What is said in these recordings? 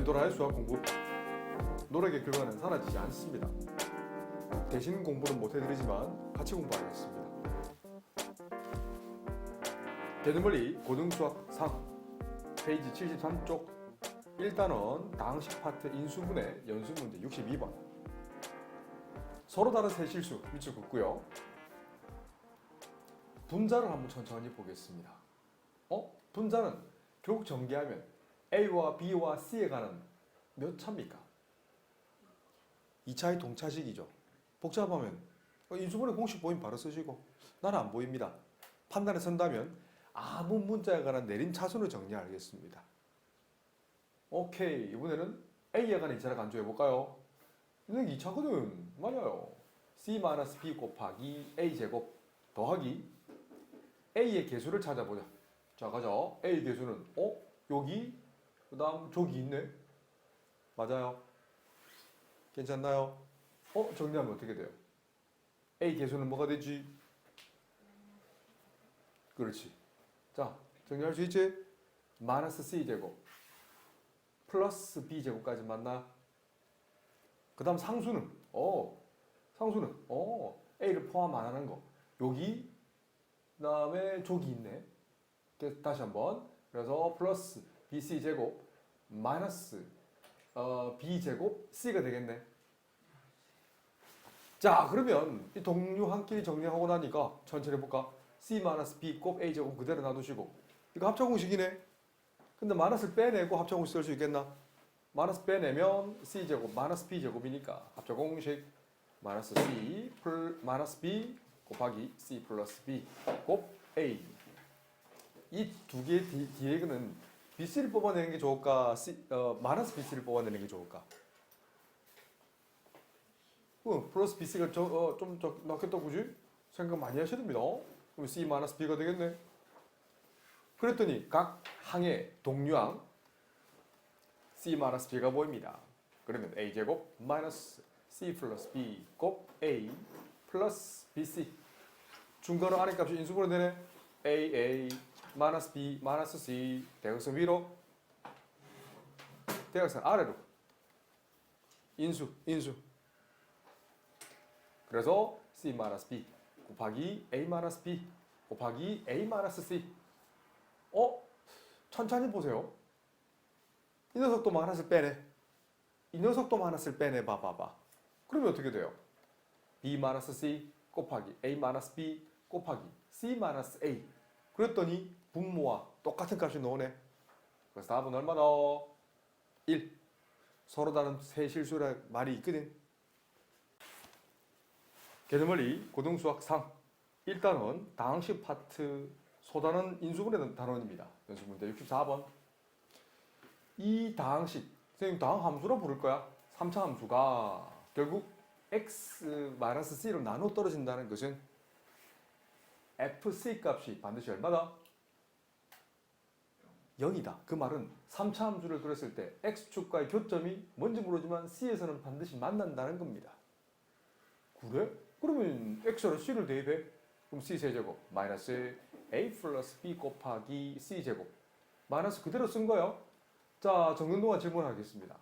엔도라의 수학 공부. 노력의 결과는 사라지지 않습니다. 대신 공부는 못해드리지만 같이 공부하겠습니다. 대등원리 고등수학 3 페이지 73쪽 1단원 다항식 파트 인수분해 연습문제 62번. 서로 다른 세 실수 밑줄 긋고요. 분자를 한번 천천히 보겠습니다. 분자는 결국 전개하면 A와 B와 C에 관한 몇 차입니까? 2차의 동차식이죠. 복잡하면 인수분해 공식 보이면 바로 쓰시고, 나는 안 보입니다. 판단에 선다면 아무 문자에 관한 내림 차순을 정리하겠습니다. 오케이, 이번에는 A에 관한 2차를 간주해볼까요? 이건 2차거든. 맞아요. C-B 곱하기 A제곱 더하기 A의 개수를 찾아보자. 자, 가자. A 개수는 여기, 그 다음 저기 있네. 맞아요. 괜찮나요? 정리하면 어떻게 돼요? A 개수는 뭐가 되지? 그렇지. 자, 정리할 수 있지? 마이너스 C제곱 플러스 B제곱까지 맞나? 그 다음 상수는? 상수는? A를 포함 안 하는 거. 여기, 그 다음에 저기 있네. 다시 한번. 그래서 플러스 BC제곱 마이너스 B제곱 C가 되겠네. 자, 그러면 이 동류 한 끼리 정리하고 나니까 천천히 해볼까? C-B 곱 A제곱 그대로 놔두시고, 이거 합차공식이네. 근데 마이너스를 빼내고 합차공식 쓸 수 있겠나? 마이너스 빼내면 C제곱 마이너스 B제곱이니까 합차공식 마이너스 C 마이너스 B 곱하기 C 플러스 B 곱 A. 이 두 개의 뒤에는 BC를 뽑아내는 게 좋을까? 마이너스 BC를 뽑아내는 게 좋을까? 플러스 BC가 좀 낫겠다, 그지? 생각 많이 하셔야 됩니다. 그럼 C 마이너스 B가 되겠네. 그랬더니 각 항의 동류항 C 마이너스 B가 보입니다. 그러면 A제곱 마이너스 C 플러스 B 곱 A 플러스 BC. 중괄호 안의 값이 인수분해 되네. AA 마이너스 B 마이너스 C. 대각선 위로, 대각선 아래로. 인수. 그래서 C 마이너스 B 곱하기 A 마이너스 B 곱하기 A 마이너스 C. 천천히 보세요. 이 녀석도 마이너스를 빼내. 이 녀석도 마이너스를 빼내. 봐봐. 그러면 어떻게 돼요? B 마이너스 C 곱하기 A 마이너스 B 곱하기 C 마이너스 A. 그랬더니 분모와 똑같은 값이 나오네. 그래서 답은 얼마나? 1. 서로 다른 세 실수란 말이 있거든. 개념원리 고등수학 3 1단원 다항식 파트 소단원 인수분해 단원입니다. 연습문제 64번. 이 다항식, 선생님 다항 함수로 부를 거야. 3차 함수가 결국 x-c로 나눠 떨어진다는 것은 fc 값이 반드시 얼마다? 0이다. 그 말은 3차 함수를 그렸을 때 x축과의 교점이 뭔지 모르지만 c에서는 반드시 만난다는 겁니다. 그래? 그러면 x로 c를 대입해. 그럼 c 세제곱 마이너스 a 플러스 b 곱하기 c 제곱 마이너스 그대로 쓴 거예요. 자, 적는 동안 질문하겠습니다.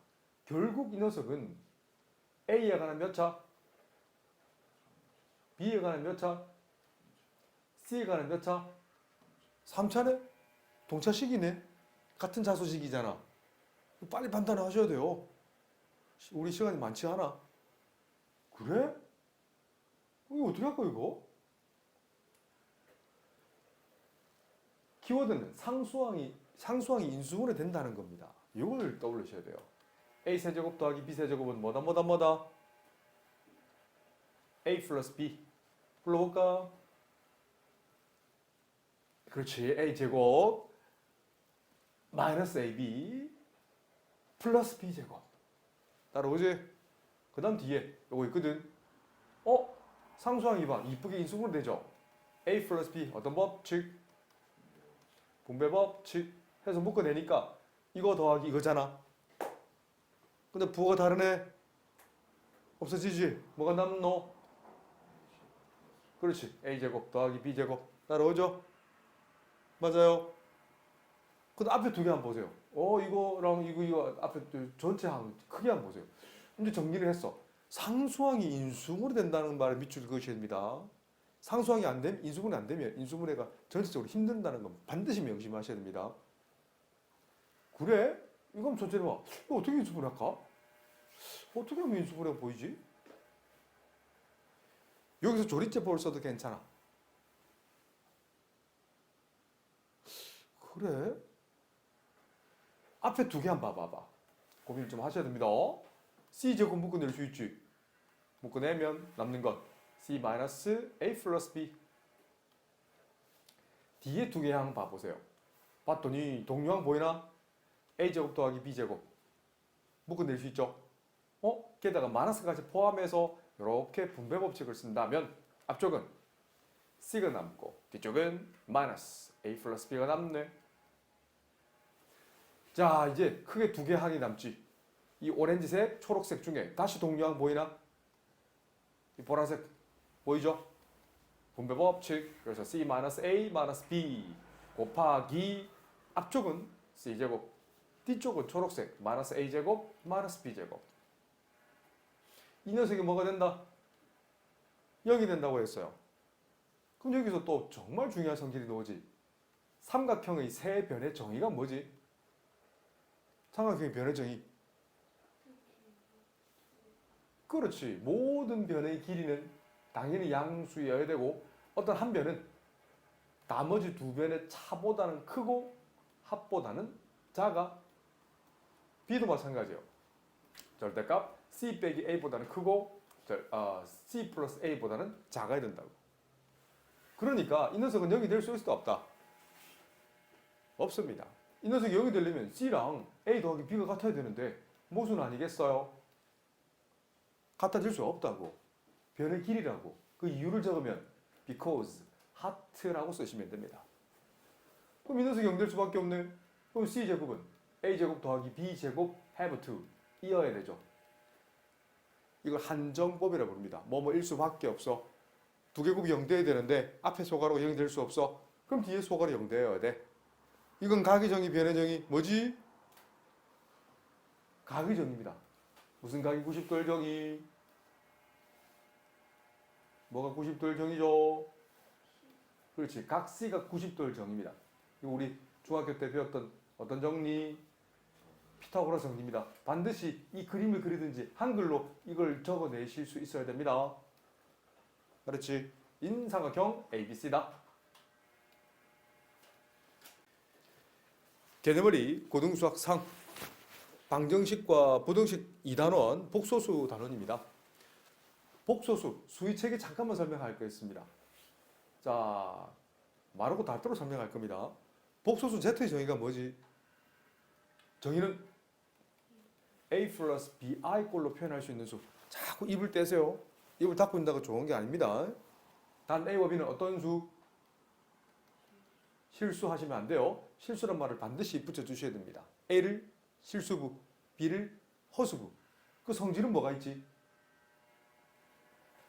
결국 이 녀석은 a에 관한 몇 차? b에 관한 몇 차? c에 관한 몇 차? 3차네? 동차식이네? 같은 자수식이잖아. 빨리 판단하셔야 돼요. 우리 시간이 많지 않아. 그래? 이거 어떻게 할 거야, 이거? 키워드는 상수항이 인수분해 된다는 겁니다. 이걸 떠올리셔야 돼요. A 세제곱 더하기 B 세제곱은 뭐다? A 플러스 B. 불러볼까? 그렇지. A 제곱 마이너스 AB 플러스 B 제곱. 따라오지? 그 다음 뒤에 요거 있거든. 상수항 2번 이쁘게 인수분해 되죠? A 플러스 B 어떤 법칙? 분배 법칙 해서 묶어내니까 이거 더하기 이거잖아. 근데 부호가 다르네. 없어지지? 뭐가 남노? 그렇지. A제곱 더하기 B제곱. 따라오죠? 맞아요. 근데 앞에 두 개 한번 보세요. 이거랑 이거 앞에 전체 항 크게 한번 보세요. 이제 정리를 했어. 상수항이 인수분해 된다는 말을 밑줄 그으셔야 됩니다. 상수항이 안 되면 인수분해 안 되면 인수분해가 전체적으로 힘든다는 건 반드시 명심하셔야 됩니다. 그래? 이건 전체를 봐. 이거 어떻게 인수분해할까? 어떻게 하면 인수분해가 보이지? 여기서 조리제법을 써도 괜찮아. 그래? 앞에 두 개 한번 봐봐. 고민을 좀 하셔야 됩니다. C제곱 묶어낼 수 있지. 묶어내면 남는 건 C-A 플러스 B. 뒤에 두 개 항 봐보세요. 봤더니 동류항 보이나? A제곱 더하기 B제곱. 묶어낼 수 있죠? 게다가 마이너스까지 포함해서 이렇게 분배 법칙을 쓴다면 앞쪽은 C가 남고 뒤쪽은 마이너스 A 플러스 B가 남네. 자, 이제 크게 두 개 항이 남지. 이 오렌지색, 초록색 중에 다시 동류항 보이나? 이 보라색 보이죠? 분배 법칙. 그래서 C-A-B 곱하기 앞쪽은 C제곱, 뒤쪽은 초록색 마이너스 A제곱, 마이너스 B제곱. 이 녀석이 뭐가 된다? 0이 된다고 했어요. 그럼 여기서 또 정말 중요한 성질이 나오지. 삼각형의 세 변의 정의가 뭐지? 삼각형의 변의 정의. 그렇지. 모든 변의 길이는 당연히 양수여야 되고 어떤 한 변은 나머지 두 변의 차보다는 크고 합보다는 작아. B도 마찬가지예요. 절대값 C 빼기 A보다는 크고 C 플러스 A보다는 작아야 된다고. 그러니까 이 녀석은 0이 될 수 있을 수 없다. 없습니다. 이 녀석이 0이 되려면 C랑 A 더하기 B가 같아야 되는데 모순 아니겠어요? 같아질 수 없다고. 변의 길이라고. 그 이유를 적으면 because, 하트라고 쓰시면 됩니다. 그럼 이 녀석이 0 될 수밖에 없네. 그럼 C제곱은 A제곱 더하기 B제곱 have to 이어야 되죠. 이걸 한정법이라고 부릅니다. 뭐뭐 일수밖에 없어. 두 개곱이 0 돼야 되는데 앞에 소가로가 0이 될 수 없어. 그럼 뒤에 소가로 0 되어야 돼. 이건 각의 정의, 변의 정의 뭐지? 각의 정의입니다. 무슨 각이 90도의 정의? 뭐가 90도의 정의죠? 그렇지. 각 C가 90도의 정의입니다. 이거 우리 중학교 때 배웠던 어떤 정리? 피타고라스 정리입니다. 반드시 이 그림을 그리든지 한글로 이걸 적어내실 수 있어야 됩니다. 그렇지. 인삼각형 ABC다. 개념머리 고등수학 상 방정식과 부등식 2단원 복소수 단원입니다. 복소수 수위체계 잠깐만 설명할 거겠습니다. 자, 마르고 닳도록 설명할 겁니다. 복소수 Z의 정의가 뭐지? 정의는 A 플러스 BI 꼴로 표현할 수 있는 수. 자꾸 입을 떼세요. 입을 닫고 있다가 좋은 게 아닙니다. 단 A와 B는 어떤 수? 실수하시면 안 돼요. 실수란 말을 반드시 붙여주셔야 됩니다. A를 실수부, B를 허수부. 그 성질은 뭐가 있지?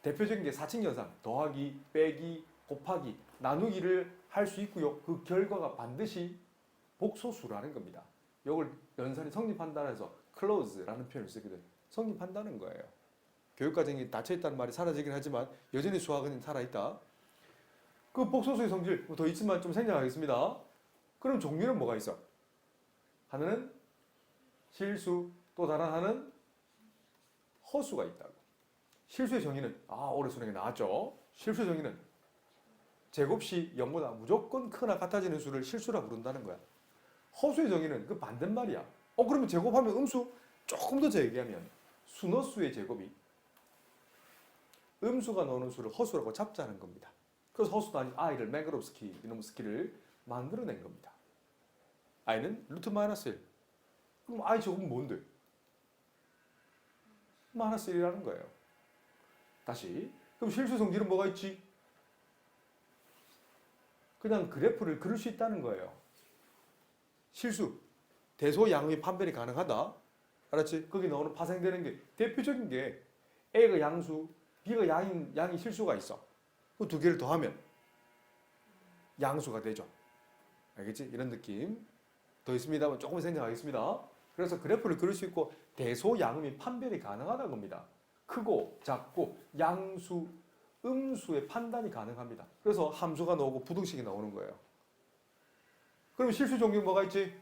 대표적인 게 사칙연산, 더하기, 빼기, 곱하기, 나누기를 할 수 있고요. 그 결과가 반드시 복소수라는 겁니다. 이걸 연산이 성립한다는 해서 close라는 표현을 쓰거든. 성립한다는 거예요. 교육과정이 닫혀있다는 말이 사라지긴 하지만 여전히 수학은 살아있다. 그 복소수의 성질 더 있지만 좀 생략하겠습니다. 그럼 종류는 뭐가 있어? 하나는 실수, 또 다른 하나는 허수가 있다고. 실수의 정의는 올해 수능에 나왔죠. 실수의 정의는 제곱시 0보다 무조건 크거나 같아지는 수를 실수라 부른다는 거야. 허수의 정의는 그 반대말이야. 그러면 제곱하면 음수? 조금 더 얘기하면 순허수의 제곱이 음수가 나오는 수를 허수라고 잡자는 겁니다. 그래서 허수도 아닌 i를 맨그로브스키 이놈의 스키를 만들어낸 겁니다. i는 루트 마이너스 1. 그럼 i 제곱은 뭔데? 마이너스 1이라는 거예요. 다시. 그럼 실수 성질은 뭐가 있지? 그냥 그래프를 그릴 수 있다는 거예요. 실수. 대소양의 판별이 가능하다. 알았지? 거기 나오는 파생되는 게 대표적인 게 A가 양수, B가 양이 실수가 있어. 그 두 개를 더하면 양수가 되죠. 알겠지? 이런 느낌. 더 있습니다만 조금 생략하겠습니다. 그래서 그래프를 그릴 수 있고 대소양음이 판별이 가능하다는 겁니다. 크고 작고 양수, 음수의 판단이 가능합니다. 그래서 함수가 나오고 부등식이 나오는 거예요. 그럼 실수 종류 뭐가 있지?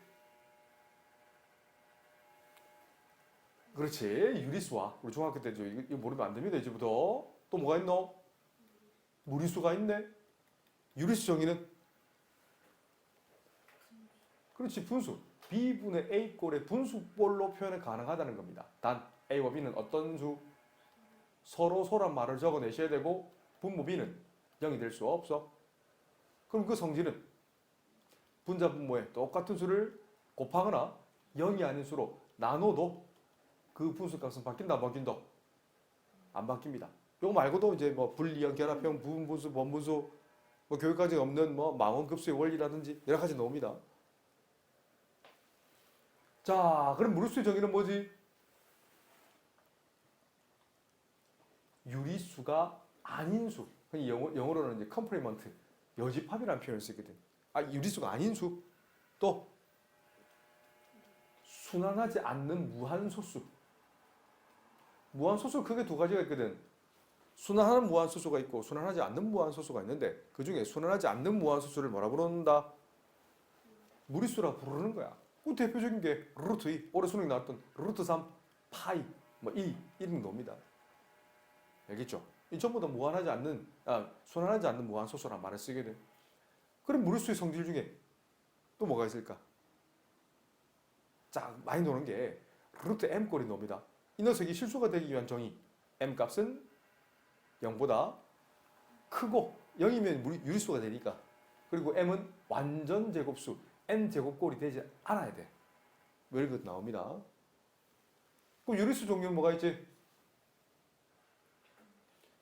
그렇지. 유리수와 우리 중학교 때죠. 이거 모르면 안 됩니다. 이제부터. 또 뭐가 있노? 무리수가 있네. 유리수 정의는? 그렇지. 분수. B분의 A 꼴의 분수꼴로 표현이 가능하다는 겁니다. 단 A와 B는 어떤 수? 서로란 말을 적어내셔야 되고 분모 B는 0이 될 수 없어. 그럼 그 성질은 분자 분모의 똑같은 수를 곱하거나 0이 아닌 수로 나눠도 그 분수값은 바뀐다 안 바뀐다? 안 바뀝니다. 요거 말고도 이제 뭐 분리형, 결합형, 부분분수, 번분수 뭐 교육까지 없는 뭐 망원급수의 원리라든지 여러 가지 나옵니다. 자, 그럼 무리수의 정의는 뭐지? 유리수가 아닌 수. 영어로는 이제 컴플리먼트, 여집합이라는 표현을 쓰거든. 아, 유리수가 아닌 수. 또 순환하지 않는 무한소수. 무한소수 크게 두 가지가 있거든. 순환하는 무한소수가 있고 순환하지 않는 무한소수가 있는데 그 중에 순환하지 않는 무한소수를 뭐라 부른다? 무리수라 부르는 거야. 그 대표적인 게 루트 2, 올해 수능 나왔던 루트 3, 파이, 뭐 2 이런 놈이다. 알겠죠? 이 전부 다 순환하지 않는 무한소수란 말을 쓰게 돼. 그럼 무리수의 성질 중에 또 뭐가 있을까? 자, 많이 노는 게 루트 m 꼴이 놈이다. 이 녀석이 실수가 되기 위한 정의. m 값은 0보다 크고 0이면 유리수가 되니까. 그리고 m은 완전 제곱수, n 제곱꼴이 되지 않아야 돼. 뭐 이런 것 나옵니다. 그럼 유리수 종류는 뭐가 있지?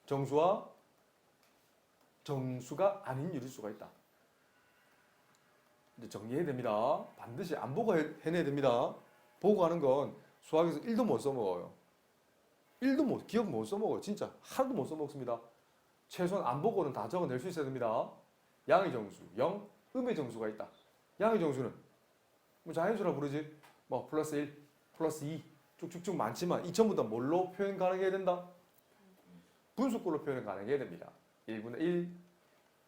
정수와 정수가 아닌 유리수가 있다. 이제 정리해야 됩니다. 반드시 안 보고 해내야 됩니다. 보고 하는 건 수학에서 1도 못 써먹어요. 기억 못 써먹어요. 진짜 하나도 못 써먹습니다. 최소한 안 보고는 다 적어낼 수 있어야 됩니다. 양의 정수 0, 음의 정수가 있다. 양의 정수는 뭐 자연수라 부르지. 뭐 플러스 1, 플러스 2 쭉쭉쭉 많지만 이 전부 다 뭘로 표현 가능해야 된다? 분수꼴로 표현 가능해야 됩니다. 1분의 1,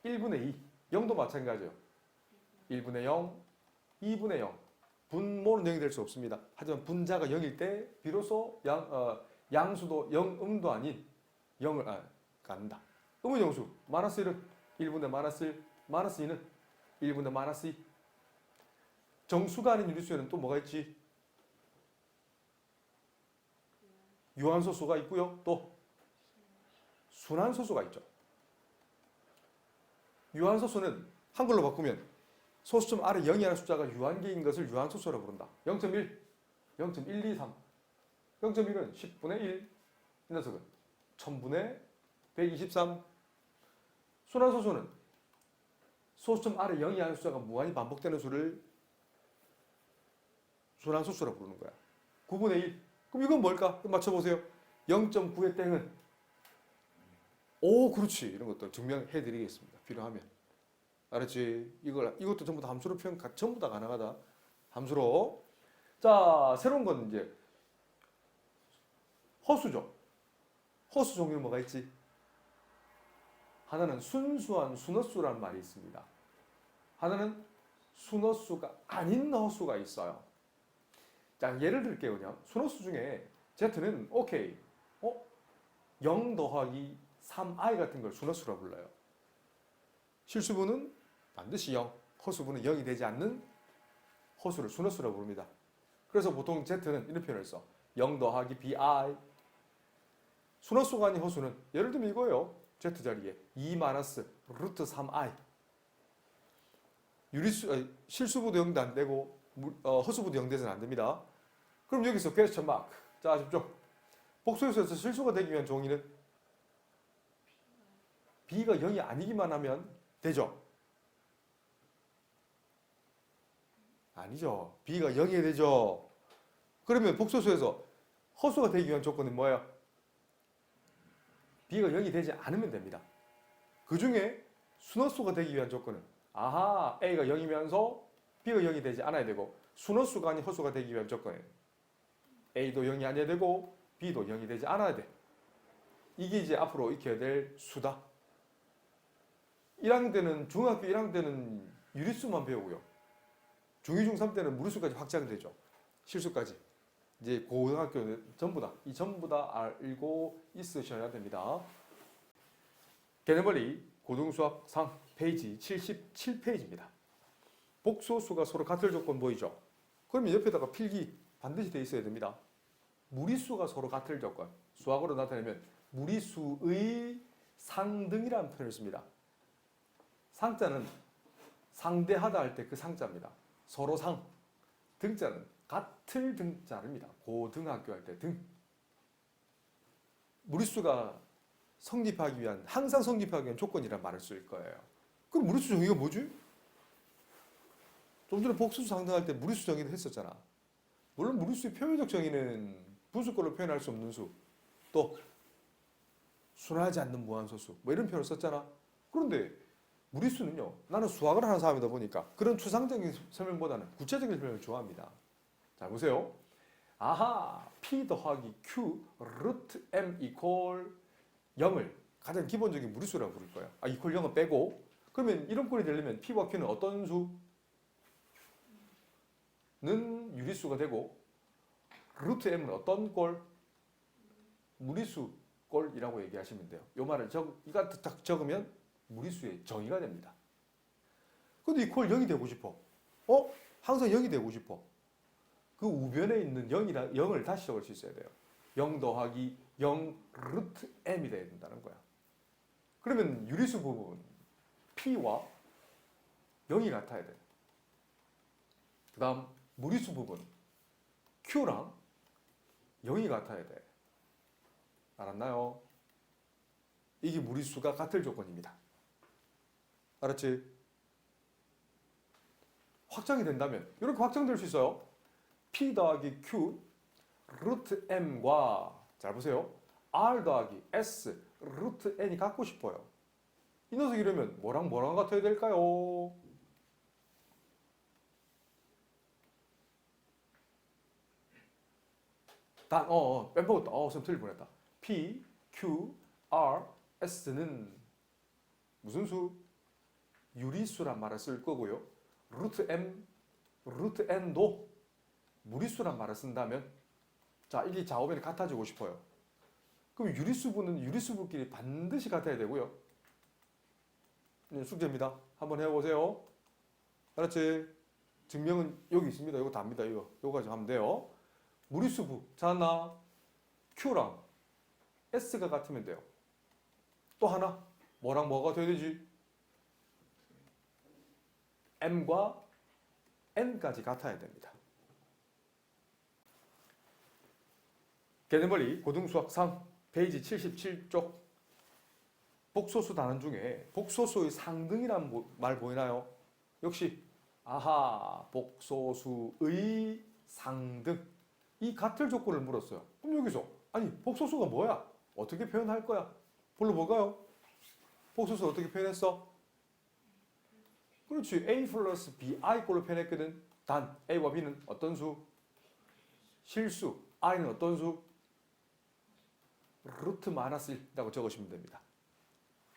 1분의 2, 0도 마찬가지예요. 1분의 0, 2분의 0. 분모는 0이 될 수 없습니다. 하지만 분자가 0일 때 비로소 양수도 0, 음도 아닌 0을 갖는다. 음의 정수 마이너스 1은 1분의 마이너스 1, 마이너스 2는 1분의 마이너스 2. 정수가 아닌 유리수에는 또 뭐가 있지? 유한소수가 있고요. 또 순환소수가 있죠. 유한소수는 한글로 바꾸면 소수점 아래 0이라는 숫자가 유한계인 것을 유한소수라고 부른다. 0.1, 0.123. 0.1은 10분의 1. 이 녀석은 1000분의 123. 순환소수는 소수점 아래 0이라는 숫자가 무한히 반복되는 수를 순환소수라고 부르는 거야. 9분의 1. 그럼 이건 뭘까? 맞춰보세요. 0.9의 땡은 오, 그렇지. 이런 것도 증명해 드리겠습니다. 필요하면. 알았지? 이것도 전부 다 함수로 전부 다 가능하다. 함수로. 자, 새로운 건 이제 허수죠. 허수 종류는 뭐가 있지? 하나는 순수한 순허수라는 말이 있습니다. 하나는 순허수가 아닌 허수가 있어요. 자, 예를 들게요. 그냥 순허수 중에 Z는 오케이. 0 더하기 3i 같은 걸 순허수라고 불러요. 실수분은 반드시 0, 허수분은 0이 되지 않는 허수를 순허수라고 부릅니다. 그래서 보통 Z는 이런 표현을 써. 0 더하기 bi. 순허수가 아닌 허수는 예를 들면 이거예요. Z 자리에 2 마이너스 루트 3i. 실수분도 0도 안 되고 허수분도 0 돼서는 안 됩니다. 그럼 여기서 퀘스천 마크. 자, 아십시오. 복수에서 실수가 되기 위한 종이는 b가 0이 아니기만 하면 되죠? 아니죠. b가 0이 되죠. 그러면 복소수에서 허수가 되기 위한 조건은 뭐예요? b가 0이 되지 않으면 됩니다. 그 중에 순허수가 되기 위한 조건은 아하, a가 0이면서 B가 0이 되지 않아야 되고 순허수가 아닌 허수가 되기 위한 조건이에요. A도 0이 아니어야 되고 B도 0이 되지 않아야 돼. 이게 이제 앞으로 익혀야 될 수다. 1학년 때는 중학교 1학년 때는 유리수만 배우고요. 중2, 중3 때는 무리수까지 확장되죠. 실수까지. 이제 고등학교는 전부 다, 이 전부 다 알고 있으셔야 됩니다. 개념원리 고등수학 3 페이지 77페이지입니다. 복소수가 서로 같을 조건 보이죠? 그러면 옆에다가 필기 반드시 돼 있어야 됩니다. 무리수가 서로 같을 조건. 수학으로 나타내면 무리수의 상등이라는 표현을 씁니다. 상자는 상대하다 할 때 그 상자입니다. 서로 상. 등자는 같을 등자입니다. 고등학교 할 때 등. 무리수가 성립하기 위한, 항상 성립하기 위한 조건이란 말을 쓸 거예요. 그럼 무리수 정의가 뭐지? 좀 전에 복수수 상등할 때 무리수 정의도 했었잖아. 물론 무리수의 표면적 정의는 분수꼴로 표현할 수 없는 수, 또 순하지 않는 무한소수, 뭐 이런 표현을 썼잖아. 그런데 무리수는요, 나는 수학을 하는 사람이다 보니까 그런 추상적인 설명보다는 구체적인 설명을 좋아합니다. 자, 보세요. 아하, P 더하기 Q 루트 M 이퀄 0을 가장 기본적인 무리수라고 부를 거예요. 아, 이퀄 0은 빼고. 그러면 이런 꼴이 되려면 P와 Q는 어떤 수는 유리수가 되고 루트 M은 어떤 꼴? 무리수 꼴이라고 얘기하시면 돼요. 요 말을 이거 딱 적으면 무리수의 정의가 됩니다. 근데 이퀄 0이 되고 싶어. 항상 0이 되고 싶어. 그 우변에 있는 0을 다시 적을 수 있어야 돼요. 0 더하기 0 루트 m이 돼야 된다는 거야. 그러면 유리수 부분 P와 0이 같아야 돼. 그 다음 무리수 부분 Q랑 0이 같아야 돼. 알았나요? 이게 무리수가 같을 조건입니다. 알았지? 확장이 된다면 이렇게 확장될 수 있어요. P 더하기 Q 루트 M과 잘 보세요. R 더하기 S 루트 N이 같고 싶어요. 이 녀석이 이러면 뭐랑 같아야 될까요? 뺀먹었다. 선생님 틀릴 뻔했다. P, Q, R, S는 무슨 수? 유리수란 말을 쓸 거고요. 루트 M, 루트 N도 무리수란 말을 쓴다면 자, 이게 좌우변이 같아지고 싶어요. 그럼 유리수분은 유리수분끼리 반드시 같아야 되고요. 숙제입니다. 한번 해보세요. 알았지? 증명은 여기 있습니다. 이거 답니다. 이거까지 하면 돼요. 무리수부 찾았나? Q랑 S가 같으면 돼요. 또 하나 뭐랑 뭐가 돼야 되지? M과 N까지 같아야 됩니다. 개념원리 고등수학 3 페이지 77쪽 복소수 단원 중에 복소수의 상등이라는 말 보이나요? 역시 아하, 복소수의 상등. 이 같을 조건을 물었어요. 그럼 여기서 아니 복소수가 뭐야? 어떻게 표현할 거야? 불러볼까요? 복소수 어떻게 표현했어? 그렇지. A 플러스 BI 꼴로 표현했거든. 단 A와 B는 어떤 수? 실수. I는 어떤 수? 루트 마이너스 1이라고 적으시면 됩니다.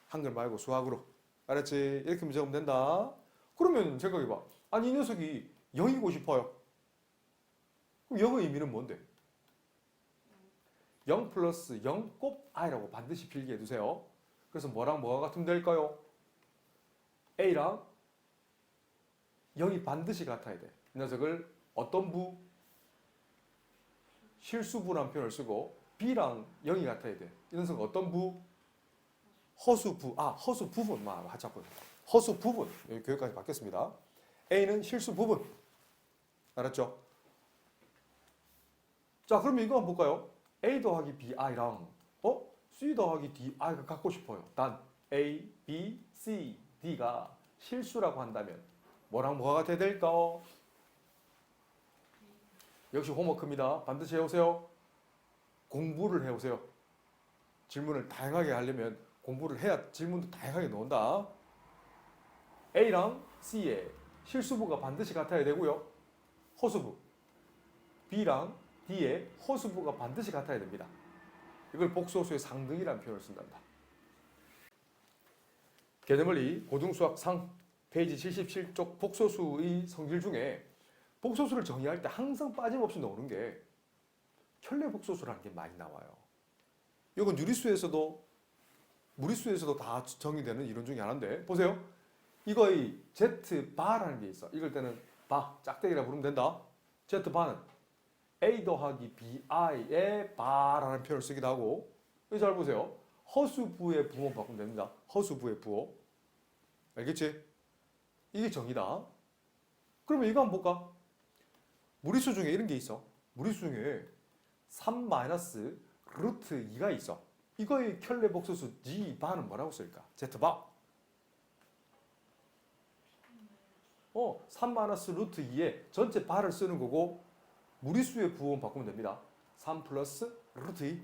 한글 말고 수학으로. 알았지? 이렇게 적으면 된다. 그러면 생각해봐. 아니 이 녀석이 0이고 싶어요. 그럼 0의 의미는 뭔데? 0 플러스 0 곱 i라고 반드시 필기해 두세요. 그래서 뭐랑 뭐가 같으면 될까요? A랑 0이 반드시 같아야 돼. 이 녀석을 어떤 부? 실수부라는 표현을 쓰고 B랑 0이 같아야 돼. 이 녀석은 어떤 부? 허수부. 허수 부분. 허수 부분. 여기 교육까지 바뀌었습니다. A는 실수 부분. 알았죠? 자, 그러면 이거 한번 볼까요? A 더하기 BI랑 C 더하기 DI가 같고 싶어요. 단 A, B, C, D가 실수라고 한다면 뭐랑 뭐가 같아야 될까? 역시 홈워크입니다. 반드시 해오세요. 공부를 해오세요. 질문을 다양하게 하려면 공부를 해야 질문도 다양하게 나온다. A랑 C의 실수부가 반드시 같아야 되고요. 허수부 B랑 D의 허수부가 반드시 같아야 됩니다. 이걸 복소수의 상등이라는 표현을 쓴단다. 개념원리 고등수학 상 페이지 77쪽 복소수의 성질 중에 복소수를 정의할 때 항상 빠짐없이 나오는 게 켤레 복소수라는 게 많이 나와요. 이건 유리수에서도 무리수에서도 다 정의되는 이론 중에 하나인데 보세요. 이거의 Z바라는 게 있어. 이럴 때는 바, 짝대기라 부르면 된다. Z바는 A 더하기 BI의 바라는 표현을 쓰기도 하고 여기 잘 보세요. 허수부의 부호 바꾸면 됩니다. 허수부의 부호. 알겠지? 이게 정의다. 그러면 이거 한번 볼까? 무리수 중에 이런 게 있어. 무리수 중에 3 마이너스 루트 2가 있어. 이거의 켤레 복소수 G바는 뭐라고 쓸까? Z바. 3 마이너스 루트 2에 전체 바를 쓰는 거고 무리수의 부호는 바꾸면 됩니다. 3 플러스 루트 2.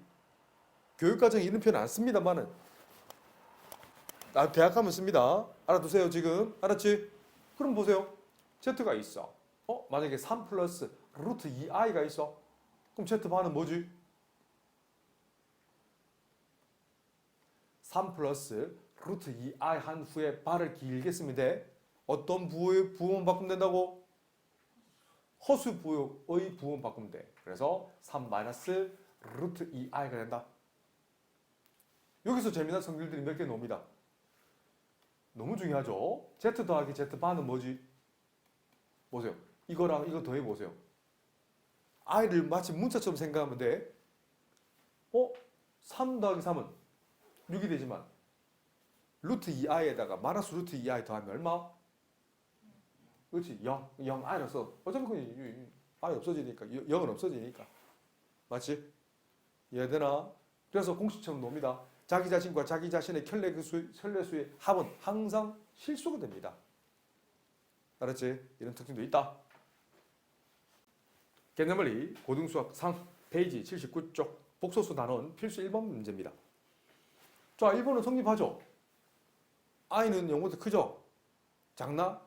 교육과정에 이런 표현 안 씁니다만은 대학 가면 씁니다. 알아두세요 지금. 알았지? 그럼 보세요. Z가 있어. 만약에 3 플러스 루트 2i가 있어. 그럼 Z바는 뭐지? 3 플러스 루트 2i 한 후에 바를 길게 쓰면 돼. 어떤 부호의 부호만 바꾸면 된다고? 허수 부호의 부호만 바꾸면 돼. 그래서 3 마이너스 루트 2i가 된다. 여기서 재미난 성질들이 몇 개 나옵니다. 너무 중요하죠? Z 더하기 Z바는 뭐지? 보세요. 이거랑 이거 더해보세요. i를 마치 문자처럼 생각하면 돼. 3 더하기 3은 6이 되지만 루트 2i에다가 마이너스 루트 2i 더하면 얼마? 그렇지. 0, 0i라서 어차피 그 i 없어지니까 0은 없어지니까 맞지? 이해되나? 그래서 공식처럼 놉니다. 자기 자신과 자기 자신의 켤레수의 합은 항상 실수가 됩니다. 알았지? 이런 특징도 있다. 개념원리 고등수학 상 페이지 79쪽 복소수 단원 필수 1번 문제입니다. 자, 1번은 성립하죠? i는 0보다 크죠? 작나?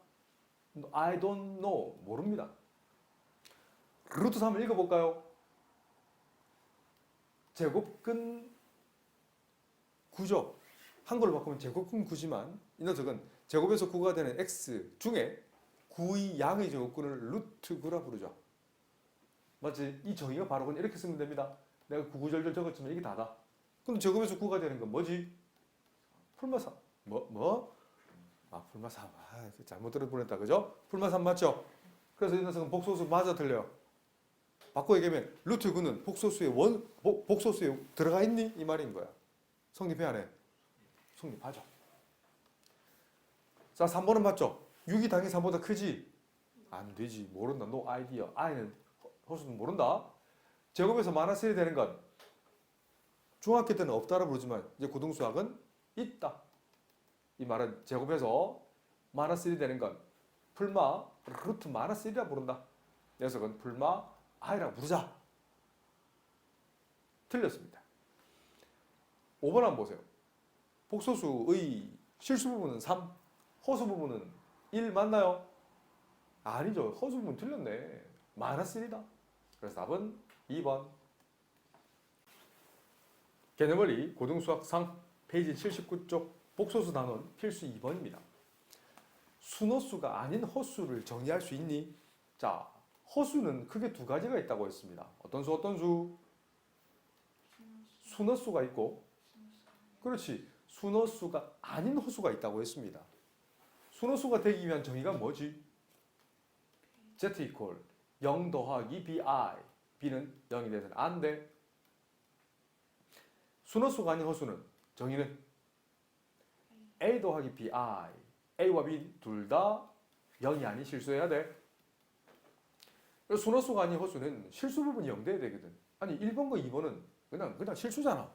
I don't know. 모릅니다. 루트 3을 읽어볼까요? 제곱근 9죠. 한글로 바꾸면 제곱근 9지만 이 녀석은 제곱에서 9가 되는 x 중에 9의 양의 제곱근을 루트 9라 부르죠. 맞지? 이 정의가 바로 그냥 이렇게 쓰면 됩니다. 내가 9구절절 적었지만 이게 다다. 그럼 제곱에서 9가 되는 건 뭐지? 풀마 3. 풀마 3. 잘못 들어보냈다. 그죠? 풀마 3 맞죠? 그래서 이 녀석은 복소수 맞아 틀려요. 바꿔 얘기하면 루트 9는 복소수에 들어가 있니? 이 말인 거야. 성립해 안 해? 성립하죠. 자, 3번은 맞죠? 6이 당연히 3보다 크지? 안 되지. 모른다. No idea. i는 허수는 모른다. 제곱에서 마이너스 1이 되는 건 중학교 때는 없다라 부르지만 이제 고등수학은 있다. 이 말은 제곱에서 마이너스 1이 되는 건 풀마 루트 마이너스 1이라 부른다. 녀석은 풀마 i라고 부르자. 틀렸습니다. 5번 한번 보세요. 복소수의 실수 부분은 3, 허수 부분은 1 맞나요? 아니죠. 허수 부분 틀렸네. 마이너스 1이다. 그래서 답은 2번. 개념원리 고등수학상 페이지 79쪽 복소수 단원 필수 2번입니다. 순허수가 아닌 허수를 정의할 수 있니? 자, 허수는 크게 두 가지가 있다고 했습니다. 어떤 수, 어떤 수? 순허수가 있고, 그렇지. 순허수가 아닌 허수가 있다고 했습니다. 순허수가 되기 위한 정의가 뭐지? Z 이퀄 0 더하기 BI. B는 0이 돼서는 안 돼. 순허수가 아닌 허수는 정의는 A 더하기 BI. A와 B 둘 다 0이 아닌 실수해야 돼. 순허수가 아닌 허수는 실수 부분이 0 돼야 되거든. 아니 1번과 2번은 그냥 실수잖아.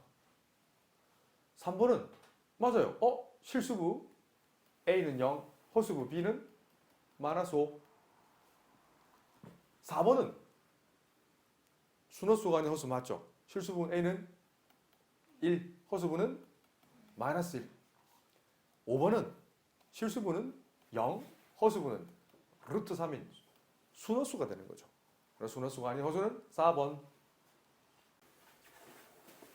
3번은 맞아요. 실수부 A는 0, 허수부 B는 마이너스 5. 4번은 순허수가 아닌 허수 맞죠? 실수부는 A는 1, 허수부는 마이너스 1. 5번은 실수부는 0, 허수부는 루트 3인 순허수가 되는 거죠. 그래서 순허수가 아닌 허수는 4번.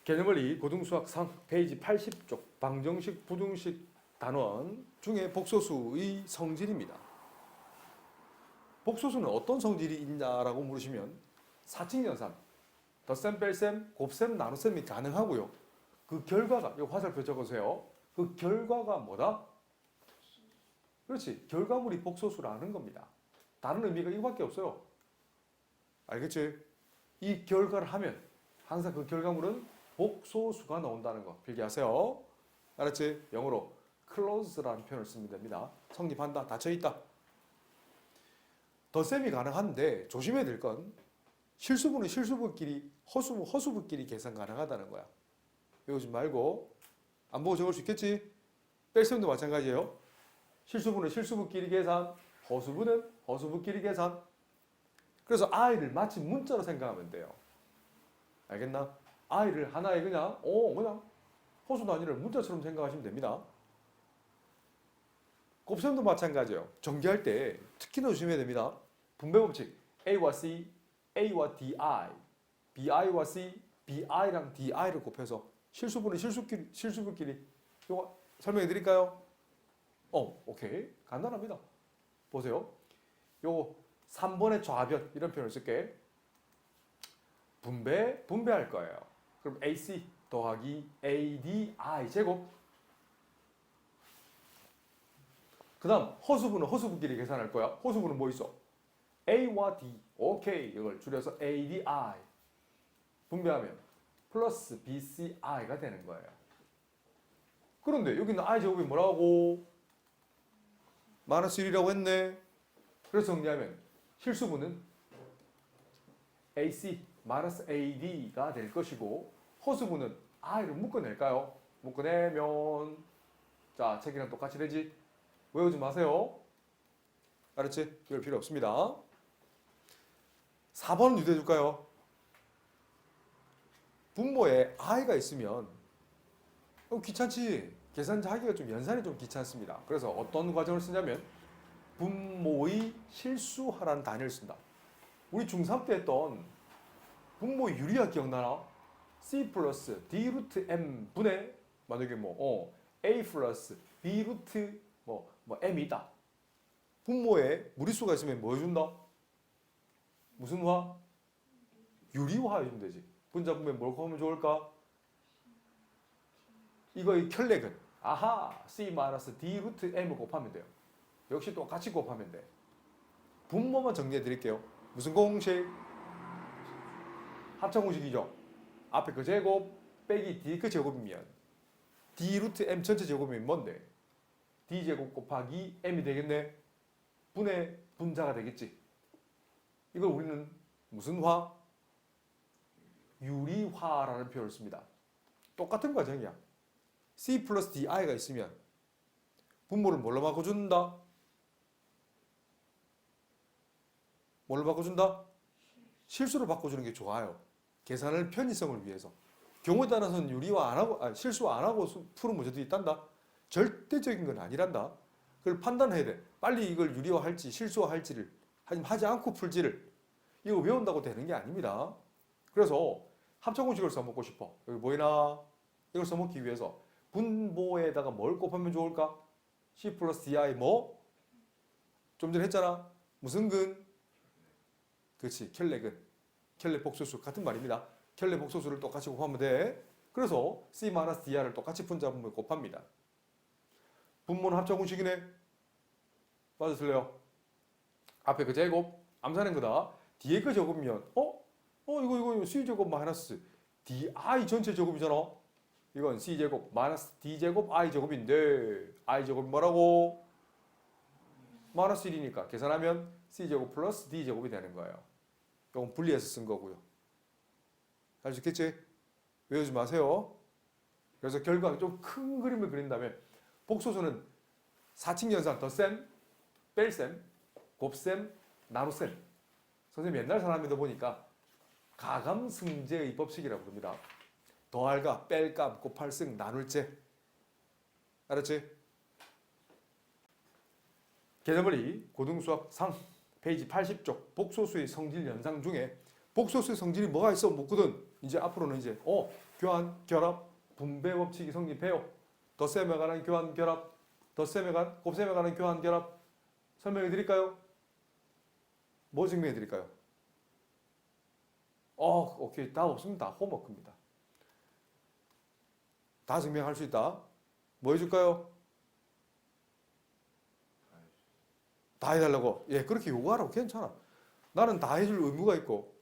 개념원리 고등수학 3 페이지 80쪽 방정식 부등식 단원 중에 복소수의 성질입니다. 복소수는 어떤 성질이 있냐라고 물으시면 사칙연산, 덧셈, 뺄셈, 곱셈, 나눗셈이 가능하고요. 그 결과가, 이거 화살표 적으세요. 그 결과가 뭐다? 그렇지. 결과물이 복소수라는 겁니다. 다른 의미가 이거밖에 없어요. 알겠지? 이 결과를 하면 항상 그 결과물은 복소수가 나온다는 거 필기하세요. 알았지? 영어로 close라는 표현을 쓰면 됩니다. 성립한다, 닫혀있다. 덧셈이 가능한데 조심해야 될 건 실수분은 실수분끼리, 허수분 허수분끼리 계산 가능하다는 거야. 외우지 말고 안 보고 적을 수 있겠지? 뺄셈도 마찬가지예요. 실수분은 실수분끼리 계산, 허수분은 허수분끼리 계산. 그래서 i를 마치 문자로 생각하면 돼요. 알겠나? i를 하나의 그냥 허수 단위를 문자처럼 생각하시면 됩니다. 곱셈도 마찬가지예요. 전개할 때 특히나 조심해야 됩니다. 분배 법칙 a와 c, a와 di, bi와 c, bi랑 di를 곱해서 실수분은 실수분끼리 이거 설명해 드릴까요? 오케이. 간단합니다. 보세요. 요거 3번의 좌변 이런 표현을 쓸게. 분배할 거예요. 그럼 AC 더하기 ADI 제곱. 그 다음 허수분은 허수분끼리 계산할 거야. 허수분은 뭐 있어? A와 D. 오케이. 이걸 줄여서 ADI. 분배하면 플러스 BCI가 되는 거예요. 그런데 여기 있는 I 제곱이 뭐라고? 마이너스 1이라고 했네. 그래서 정리하면 실수분은 AC 마이너스 AD가 될 것이고 허수분은 I를 묶어낼까요? 묶어내면 자 책이랑 똑같이 되지? 외우지 마세요. 알았지? 이걸 필요 없습니다. 4번 유도해 줄까요? 분모에 I가 있으면 귀찮지? 계산하기가 좀 연산이 좀 귀찮습니다. 그래서 어떤 과정을 쓰냐면 분모의 실수하라는 단위를 쓴다. 우리 중3 때 했던 분모 유리화 기억나나? C 플러스 D 루트 M 분의 만약에 A 플러스 B 루트 M이다. 분모에 무리수가 있으면 뭐 해준다? 무슨 화? 유리화 해주면 되지. 분자 분모에 뭘 곱하면 좋을까? 이거의 켤레근. 아하! C-D 루트 M을 곱하면 돼요. 역시 똑같이 곱하면 돼. 분모만 정리해 드릴게요. 무슨 공식? 합차 공식이죠. 앞에 그 제곱 빼기 D 그 제곱이면 D 루트 M 전체 제곱이면 뭔데? D 제곱 곱하기 M이 되겠네. 분의 분자가 되겠지. 이걸 우리는 무슨 화? 유리화라는 표현을 씁니다. 똑같은 과정이야. C 플러스 DI가 있으면 분모를 뭘로 바꿔준다? 뭘로 바꿔준다? 실수로 바꿔주는 게 좋아요. 계산을 편의성을 위해서. 경우에 따라서는 유리화 안 하고, 실수 안 하고 푸는 문제도 있단다. 절대적인 건 아니란다. 그걸 판단해야 돼. 빨리 이걸 유리화할지 실수화할지를 하지 않고 풀지를. 이거 외운다고 되는 게 아닙니다. 그래서 합차공식을 써먹고 싶어. 여기 보이나? 이걸 써먹기 위해서 분모에다가 뭘 곱하면 좋을까? C 플러스 DI 뭐? 좀 전에 했잖아. 무슨 근? 그렇지. 켤레근. 켤레 복소수 같은 말입니다. 켤레 복소수를 똑같이 곱하면 돼. 그래서 C-DI를 똑같이 분자 분모에 곱합니다. 분모는 합차공식이네. 맞아 틀려요? 앞에 그 제곱 암산한 거다. 뒤에 그 제곱이면 이거 C제곱 마이너스 DI 전체 제곱이잖아. 이건 C제곱 마이너스 D제곱 I제곱인데 I제곱이 뭐라고? 마이너스 1이니까 계산하면 C제곱 플러스 D제곱이 되는 거예요. 이건 분리해서 쓴 거고요. 알 수 있겠지? 외우지 마세요. 그래서 결과는 좀 큰 그림을 그린다면 복소수는 사칙연산 덧셈, 뺄셈, 곱셈, 나눗셈. 선생님 옛날 사람이다 보니까 가감승제의 법칙이라고 부릅니다. 더할과 뺄값, 곱할승, 나눌제. 알았지? 개념원리 고등수학 상 페이지 80쪽 복소수의 성질 연상 중에 복소수의 성질이 뭐가 있어 묻거든. 이제 앞으로는 이제 교환, 결합, 분배 법칙이 성립해요. 덧셈에 관한 교환, 결합, 덧셈에 관한 곱셈에 관한 교환, 결합 설명해 드릴까요? 뭐 증명해 드릴까요? 오케이. 다 없습니다. 홈워크입니다. 다 증명할 수 있다. 뭐 해줄까요? 다 해달라고. 예, 그렇게 요구하라고. 괜찮아. 나는 다 해줄 의무가 있고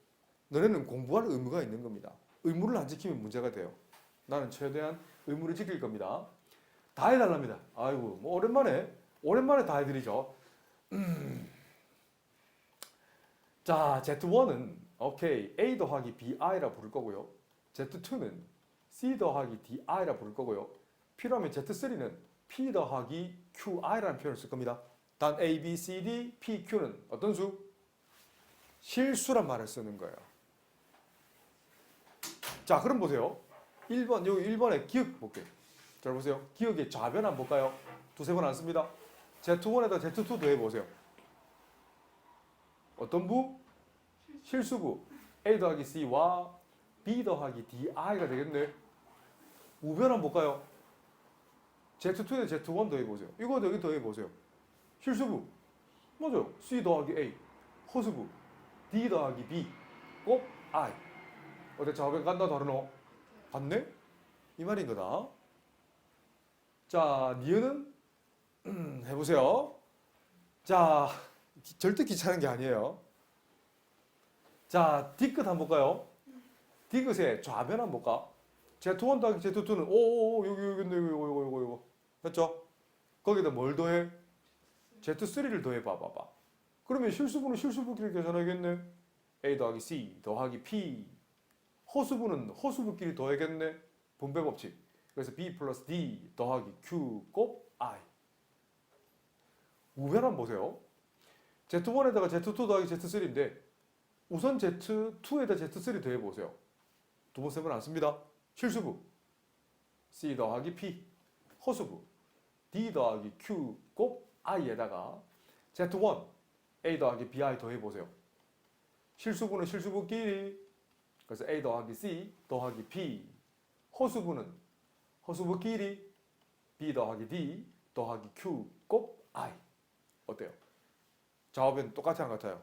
너네는 공부할 의무가 있는 겁니다. 의무를 안 지키면 문제가 돼요. 나는 최대한 의무를 지킬 겁니다. 다 해달랍니다. 아이고, 뭐 오랜만에 다 해드리죠. 자, Z1은 오케이 A 더하기 BI라 부를 거고요. Z2는 C 더하기 DI라 부를 거고요. 필요하면 Z3는 P 더하기 QI라는 표현을 쓸 겁니다. 단 A, B, C, D, P, Q는 어떤 수? 실수란 말을 쓰는 거예요. 자, 그럼 보세요. 1번, 여기 1번에 기억 볼게요. 잘 보세요. 기억의 좌변 한번 볼까요? 두세 번 안 씁니다. Z1에다 Z2 더해보세요. 어떤 부? 실수부. A 더하기 C와 B 더하기 DI가 되겠네. 우변 한번 볼까요? Z2에 Z1 더해보세요. 이거 여기 더해보세요. 실수부. 맞아요. C 더하기 A. 허수부. D 더하기 B. 곱 I. 어때? 좌변 간다 다르노? 같네? 이 말인 거다. 자, 니은은 해보세요. 자, 절대 귀찮은 게 아니에요. 자, D끝 한번 볼까요? D끝의 좌변 한번 볼까? Z1 더하기 Z2는 여기 있네. 이거. 됐죠? 거기다 뭘 더해? Z3를 더해 봐봐. 그러면 실수분은 실수분끼리 계산하겠네. A 더하기 C 더하기 P. 허수분은 허수분끼리 더해야겠네. 분배 법칙. 그래서 B 플러스 D 더하기 Q 곱 I. 우변 한번 보세요. Z1에다가 Z2 더하기 Z3인데 우선 Z2에다 Z3 더해보세요. 두 번 세 번 안 씁니다. 실수부 C 더하기 P. 허수부 D 더하기 Q 곱 I에다가 Z1 A 더하기 BI 더해보세요. 실수부는 실수부끼리. 그래서 A 더하기 C 더하기 P. 허수부는 허수부끼리. B 더하기 D 더하기 Q 곱 I. 어때요? 좌우변 똑같이 안 같아요?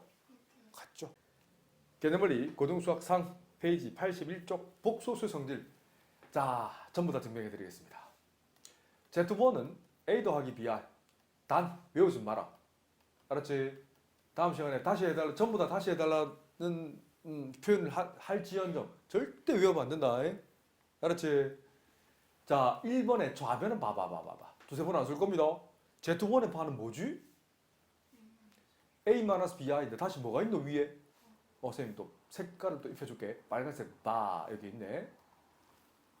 같죠? 개념원리 고등수학 상 페이지 81쪽 복소수 성질. 자, 전부 다 증명해 드리겠습니다. Z1은 A 더하기 BI. 단 외우지 마라. 알았지? 다음 시간에 다시 해달라. 전부 다 다시 해달라는 표현을 할지언정 절대 외우면 안 된다. 알았지? 자, 1번의 좌변은 봐봐. 두세 번 안 쓸 겁니다. Z1의 바는 뭐지? A-BI인데 다시 뭐가 있노 위에? 선생님 또 색깔을 또 입혀줄게. 빨간색 바 여기 있네.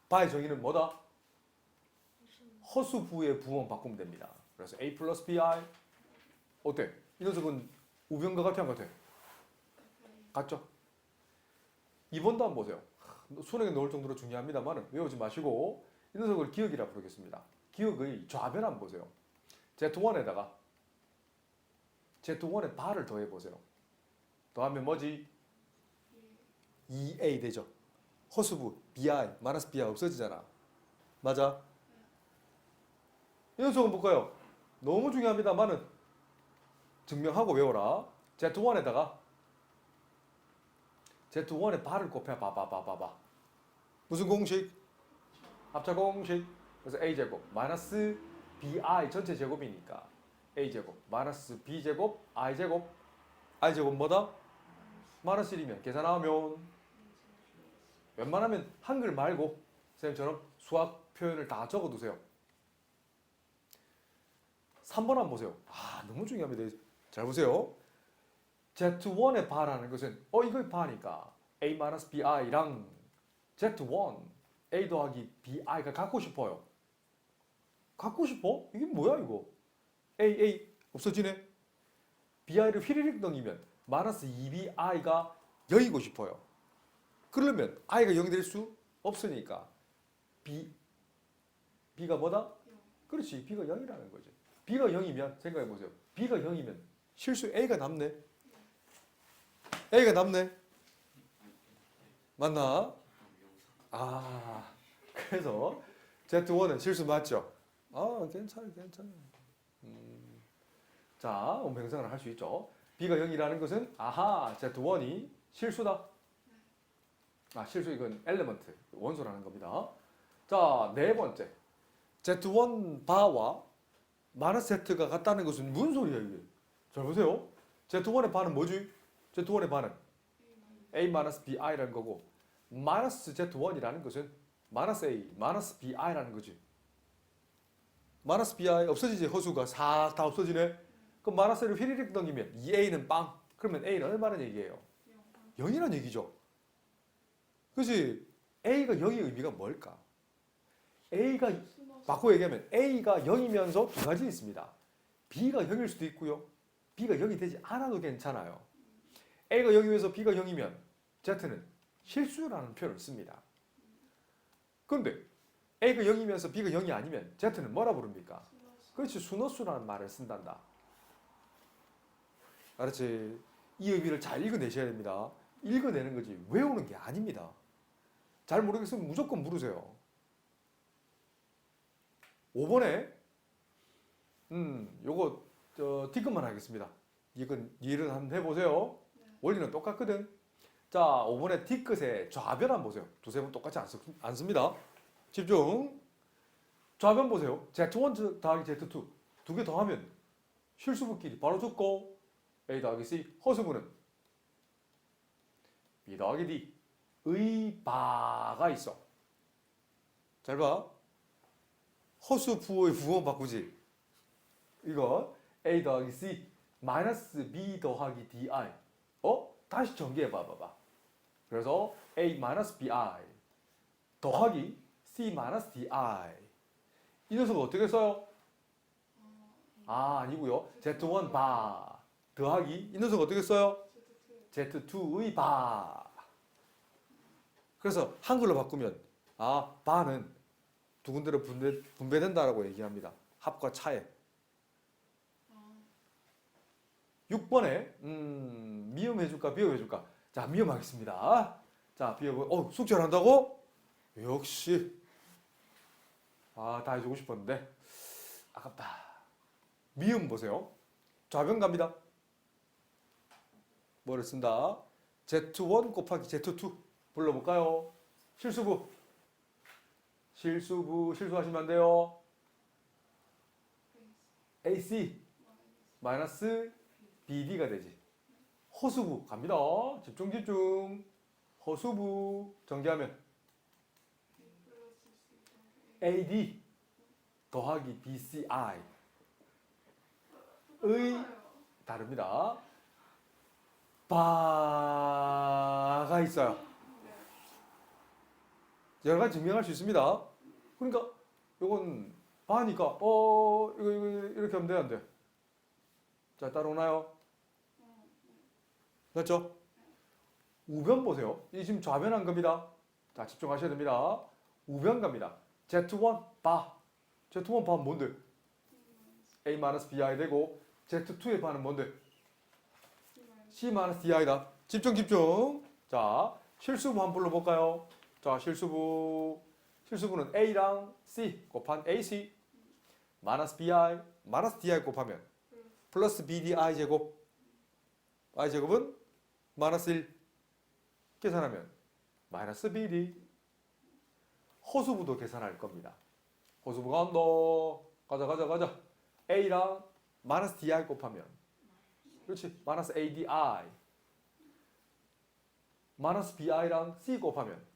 바의 정의는 뭐다? 허수부의 부호만 바꾸면 됩니다. 그래서 A 플러스 BI. 어때? 이 녀석은 우변과 같아 안 같아? 같죠? 2번도 한번 보세요. 수능에 넣을 정도로 중요합니다만 외우지 마시고 이 녀석을 기억이라 부르겠습니다. 기억의 좌변 한번 보세요. Z1에다가 Z1의 바를 더해보세요. 더하면 뭐지? 2A 되죠. 허수부 BI, 마이너스 BI 없어지잖아. 맞아? 이 녀석은 볼까요? 너무 중요합니다만은 증명하고 외워라. Z1에다가 Z1의 바를 곱해 봐봐. 무슨 공식? 합차 공식. 그래서 A제곱 마이너스 BI 전체 제곱이니까 A제곱 마이너스 B제곱 I제곱. I제곱 뭐다? 마이너스 1이면 계산 나오면 웬만하면 한글 말고 선생님처럼 수학 표현을 다 적어두세요. 3번 한번 보세요. 너무 중요합니다. 잘 보세요. Z1의 바라는 것은 이거 바니까 A-BI랑 Z1 A 더하기 BI가 갖고 싶어요. 갖고 싶어? 이게 뭐야 이거? A 없어지네. BI를 휘리릭 넘기면 마이너스 2BI가 0이고 싶어요. 그러면 I가 0이 될 수 없으니까 B가 뭐다? 그렇지. B가 0이라는 거지. B가 0이면 생각해 보세요. B가 0이면 실수 A가 남네. A가 남네. 맞나? 아, 그래서 Z1은 실수 맞죠? 아, 괜찮아. 자, 원명상을 할 수 있죠. B가 0이라는 것은 아하, Z1이 실수다. 아, 실수 이건 엘리먼트, 원소라는 겁니다. 자, 네 번째. Z1 바와 마이너스 Z가 같다는 것은 무슨 소리야, 이게? 잘 보세요. Z1의 바는 뭐지? Z1의 바는 A-BI라는 거고, 마이너스 Z1이라는 것은 마이너스 A, 마이너스 BI라는 거지. 마이너스 BI 없어지지, 허수가 싹 다 없어지네. 그럼 마이너스를 휘리릭 넘기면 2A는 빵. 그러면 A는 얼마나 얘기예요? 0이라는 얘기죠. 그렇지? A가 0의 의미가 뭘까? A가 바꿔 얘기하면 A가 0이면서 두 가지 있습니다. B가 0일 수도 있고요. B가 0이 되지 않아도 괜찮아요. A가 0이면서 B가 0이면 Z는 실수라는 표현을 씁니다. 그런데 A가 0이면서 B가 0이 아니면 Z는 뭐라 부릅니까? 그렇지, 순허수라는 말을 쓴단다. 알았지? 이 의미를 잘 읽어내셔야 됩니다. 읽어내는 거지 외우는 게 아닙니다. 잘 모르겠으면 무조건 물으세요. 5번에 요거 D급만 하겠습니다. 이건 일을 한번 해보세요. 원리는 똑같거든. 자, 5번에 D끝에 좌변 한번 보세요. 두세 번 똑같이 안 씁니다. 집중. 좌변 보세요. Z1 더하기 Z2 두 개 더하면 실수분끼리 바로 적고 A 더하기 C, 허수분은 B 더하기 D, 의바가 있어. 잘 봐. 허수 부호의 부호 바꾸지. 이거 A 더하기 C 마이너스 B 더하기 DI. 다시 전개해 봐봐. 그래서 A 마이너스 BI 더하기 C 마이너스 DI. 이 녀석은 어떻게 써요? 아니고요. Z1 바 더하기 이 녀석 어떻게 써요? Z2의 바. 그래서 한글로 바꾸면 바는 두 군데로 분배된다라고 얘기합니다. 합과 차에. 6번에 미음 해줄까 비읍 해줄까? 자, 미음 하겠습니다. 자, 비읍은 숙제를 한다고? 역시 다 해주고 싶었는데 아깝다. 미음 보세요. 좌변 갑니다. 뭐를 쓴다? Z1 곱하기 Z2 불러볼까요? 실수부 실수하시면 안 돼요. AC 마이너스 BD가 되지. 허수부 갑니다. 집중. 허수부 전개하면 AD 더하기 BCI 의 다릅니다. 바가 있어요. 여러 가지 증명할 수 있습니다. 그러니까 이건 바니까 이거 이렇게 하면 돼, 안 돼? 자, 따라오나요? 맞죠? 우변 보세요. 이 지금 좌변한 겁니다. 자, 집중하셔야 됩니다. 우변 갑니다. Z1 바. Z1 바는 뭔데? A-BI 되고 Z2의 바는 뭔데? C-DI다. 집중. 자, 실수부 한번 불러볼까요? 자, 실수부는 A랑 C 곱한 AC 마이너스 BI 마이너스 DI 곱하면 플러스 BDI 제곱 I 제곱은 마이너스 1 계산하면 마이너스 BD. 허수부도 계산할 겁니다. 허수부가 온다. 가자. A랑 마이너스 DI 곱하면 그렇지. 마이너스 ADI 마이너스 BI랑 C 곱하면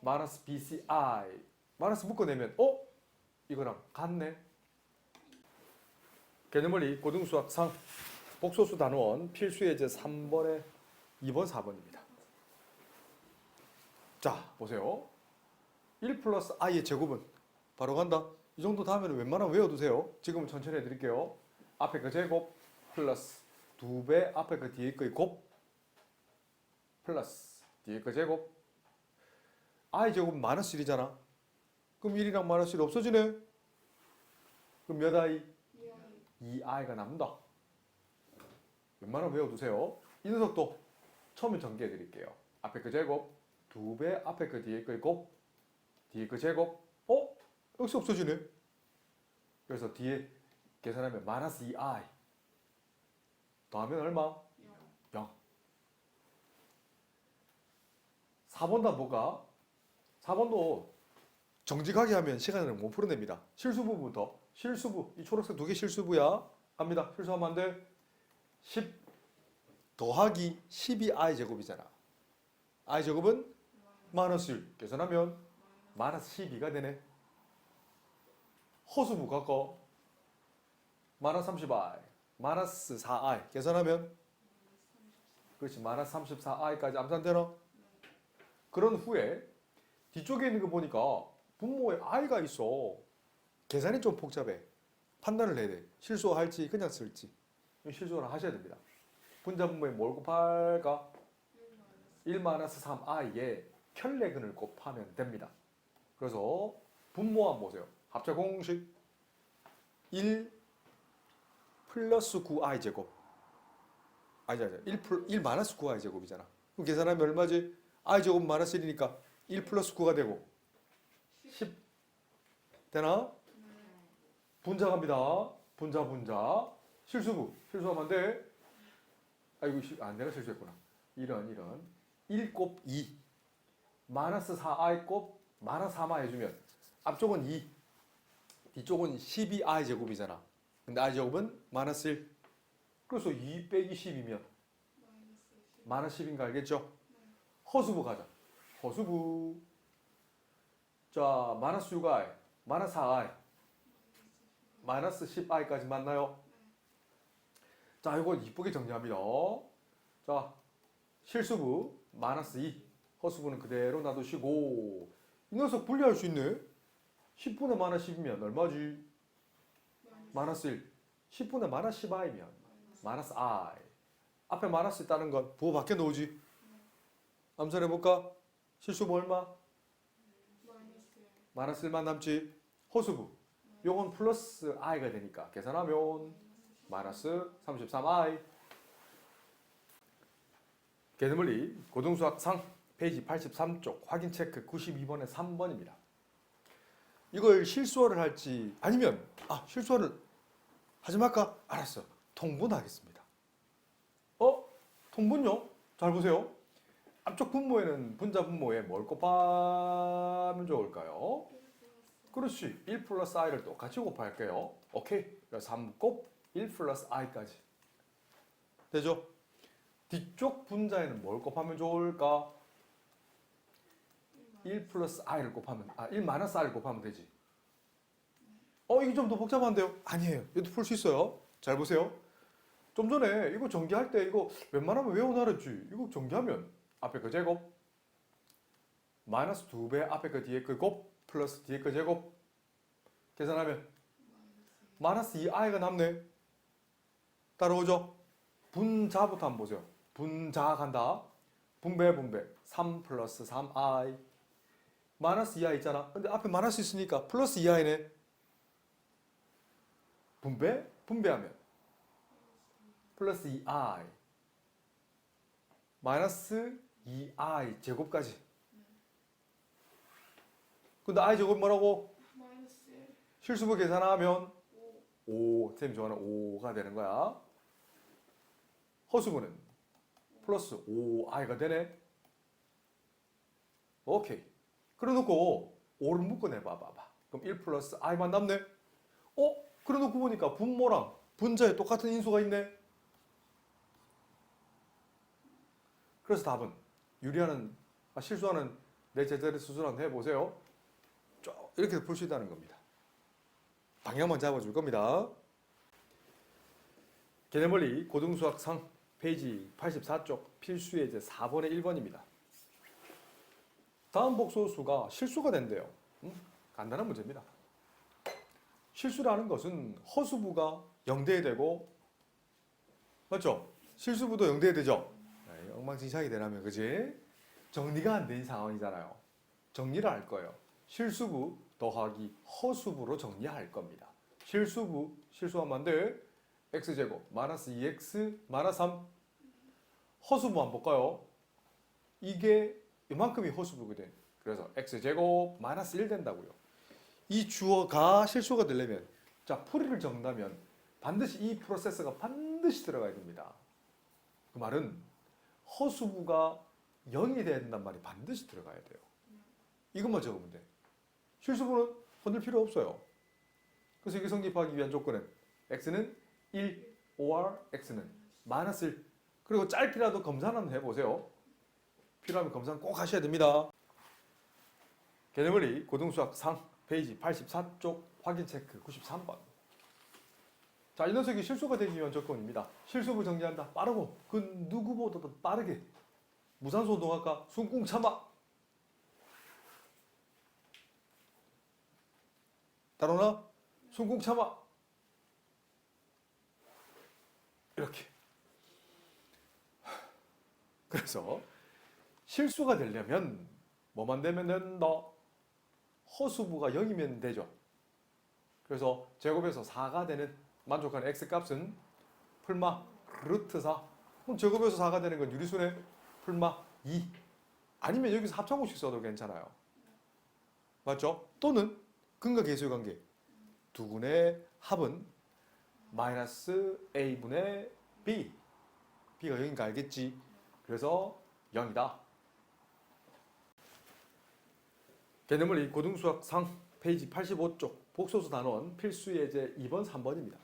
마이너스 BCI 마이너스 묶어내면 이거랑 같네. 개념원리 고등수학 3 복소수 단원 필수예제 3번에 2번 4번입니다. 자, 보세요. 1 플러스 i의 제곱은 바로 간다. 이 정도 다음에는 웬만하면 외워두세요. 지금은 천천히 해드릴게요. 앞에 그 제곱 플러스 2배 앞에 그 뒤에 거의 곱 플러스 뒤에 거 제곱 i 제곱은 마이너스 1이잖아. 그럼 1이랑 마이너스 1 없어지네. 그럼 몇 i? 2i가 남는다. 웬만하면 외워두세요. 이 녀석도 처음에 전개해 드릴게요. 앞에 그 제곱 2배 앞에 그 뒤에 그 곱 뒤에 그 제곱 여기서 없어지네. 그래서 뒤에 계산하면 마이너스 2i 더하면 얼마? 0. 4번도 한번 볼까? 4번도 정직하게 하면 시간을 못 풀어냅니다. 실수부부터. 실수부. 이 초록색 2개 실수부야. 갑니다. 실수하면 안 돼. 10 더하기 12i 제곱이잖아. i 제곱은 마이너스 1. 계산하면 마이너스 12가 되네. 허수부 갖고 마이너스 30i. 마이너스 4i. 계산하면 그렇지. 마이너스 34i까지 암산되나? 그런 후에 뒤쪽에 있는 거 보니까 분모에 i가 있어. 계산이 좀 복잡해. 판단을 해야 돼. 실수할지 그냥 쓸지. 실수를 하셔야 됩니다. 분자 분모에 뭘 곱할까? 1-3i에 혈내근을 곱하면 됩니다. 그래서 분모 한번 보세요. 합차 공식 1 플러스 9i 제곱. 아니 1 마이너스 9i 제곱이잖아. 그럼 계산하면 얼마지? i 제곱 마이너스 1이니까 1 플러스 9가 되고 10 되나? 분자 갑니다. 분자. 실수부. 실수하면 안 돼. 아이고, 내가 실수했구나. 이런. 1 곱 2. 마이너스 4i 곱 마이너스 3i 해주면 앞쪽은 2. 뒤쪽은 12i 제곱이잖아. 근데 i 제곱은 마이너스 1. 그래서 2 빼기 10이면 마이너스 10인 거 알겠죠? 허수부 가자. 허수부. 자, 마이너스 6i, 마이너스 4i, 마이너스 10i까지 맞나요? 자, 이거 이쁘게 정리합니다. 자, 실수부 마이너스 2, 허수부는 그대로 놔두시고 이 녀석 분리할 수 있네. 10분의 마이너스 10이면 얼마지? 마이너스 1. 10분의 마이너스 10i면 마이너스 i. 앞에 마이너스 있다는 건 부호 밖에 놓으지. 암산해볼까? 실수부 얼마? 마이너스 1만 남지. 허수부. 요건 플러스 i가 되니까 계산하면 마이너스 33i. 계산물리 고등수학상 페이지 83쪽 확인 체크 92번에 3번입니다. 이걸 실수어를 할지 아니면 실수어를 하지 말까? 알았어. 통분하겠습니다. 통분요? 잘 보세요. 앞쪽 분모에는 분자 분모에 뭘 곱하면 좋을까요? 그렇지. 1 플러스 i를 똑같이 곱할게요. 오케이. 3 곱 1 플러스 i까지. 되죠? 뒤쪽 분자에는 뭘 곱하면 좋을까? 1 플러스 i를 곱하면 1 마이너스 i를 곱하면 되지. 이게 좀 더 복잡한데요? 아니에요. 이것도 풀 수 있어요. 잘 보세요. 좀 전에 이거 전개할 때 이거 웬만하면 외워놔랬지. 이거 전개하면 앞에 그 제곱 마이너스 2배 앞에 그 뒤에 그 곱 플러스 뒤에 그 제곱 계산하면 마이너스 2i가 남네. 따라오죠? 분자부터 한번 보세요. 분자 간다. 분배 3 플러스 3i 마이너스 2i 있잖아. 근데 앞에 마이너스 있으니까 플러스 2i네. 분배하면 플러스 2i 마이너스 2i 제곱까지. 근데 i 제곱 뭐라고? 실수부 계산하면 5. 쌤이 좋아하는 5가 되는 거야. 허수부는 플러스 5i가 되네. 오케이. 그래 놓고 5를 묶어내봐. 그럼 1 플러스 i만 남네. 그래 놓고 보니까 분모랑 분자에 똑같은 인수가 있네. 그래서 답은 유리하는 실수하는 내 제자리 수술한 해보세요. 이렇게 풀 수 있다는 겁니다. 방향만 잡아줄 겁니다. 개념원리 고등수학상 페이지 84쪽 필수예제 4번의 1번입니다. 다음 복소수가 실수가 된대요. 간단한 문제입니다. 실수라는 것은 허수부가 0대에 되고 맞죠? 실수부도 0대에 되죠? 엉망진창이 되라면 그지? 정리가 안 된 상황이잖아요. 정리를 할 거예요. 실수부 더하기 허수부로 정리할 겁니다. 실수부 실수하면 안 돼. x제곱 마이너스 2x 마이너스 3 허수부 한번 볼까요? 이게 이만큼이 허수부거든. 그래서 x제곱 마이너스 1 된다고요. 이 주어가 실수가 되려면 자 풀이를 적는다면 반드시 이 프로세스가 반드시 들어가야 됩니다. 그 말은 허수부가 0이 돼야 된단 말이 반드시 들어가야 돼요. 이것만 적으면 돼. 실수부는 건들 필요 없어요. 그래서 이게 성립하기 위한 조건은 x는 1 or x는 마이너스 1. 그리고 짧게라도 검사 한번 해보세요. 필요하면 검사 꼭 하셔야 됩니다. 개념원리 고등수학 3 페이지 84쪽 확인 체크 93번. 자, 이 녀석이 실수가 되기 위한 조건입니다. 실수부 정리한다. 빠르고 그 누구보다도 빠르게. 무산소 운동할까? 숨 꾹 참아. 따라오나? 숨 꾹 참아. 이렇게. 그래서 실수가 되려면 뭐만 되면 된다? 허수부가 0이면 되죠. 그래서 제곱에서 4가 되는 만족하는 x값은 풀마 루트 4. 그럼 제곱에서 4가 되는 건 유리수네. 풀마 2. 아니면 여기서 합창공식 써도 괜찮아요. 맞죠? 또는 근과 계수의 관계. 두 군의 합은 마이너스 a분의 b. b가 0인가 알겠지? 그래서 0이다. 개념원리 고등수학 상 페이지 85쪽 복소수 단원 필수 예제 2번 3번입니다.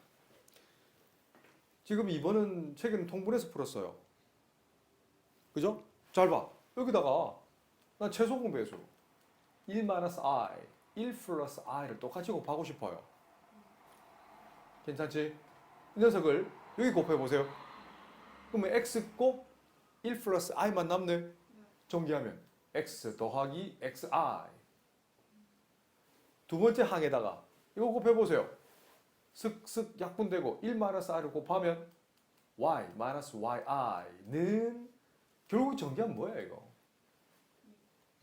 지금 2번은 최근 통분해서 풀었어요. 그죠? 잘 봐. 여기다가 난 최소 공배수 1-i, 1 플러스 i를 똑같이 곱하고 싶어요. 괜찮지? 이 녀석을 여기 곱해보세요. 그러면 x 곱 1 플러스 i만 남네. 정리하면 x 더하기 xi. 두 번째 항에다가 이거 곱해보세요. 슥슥 약분되고 1-i를 곱하면 y-yi는 결국 정리하면 뭐야 이거?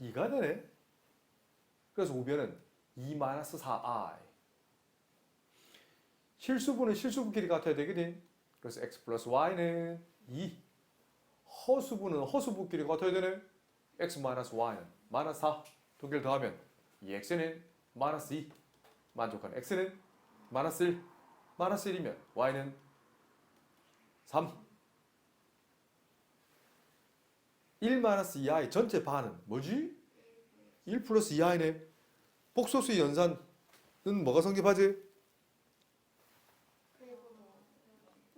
2가 되네. 그래서 우변은 2-4i. 실수분은 실수분끼리 같아야 되거든. 그래서 x 플러스 y는 2. 허수분은 허수분끼리 같아야 되네. x 마이너스 y는 마이너스 4. 두 개를 더하면 2x는 마이너스 2. 만족한 x는 마이너스 1. 마이너스 1이면 y는 3. 1-2i 전체 반은 뭐지? 1 플러스 2i네. 복소수의 연산은 뭐가 성립하지?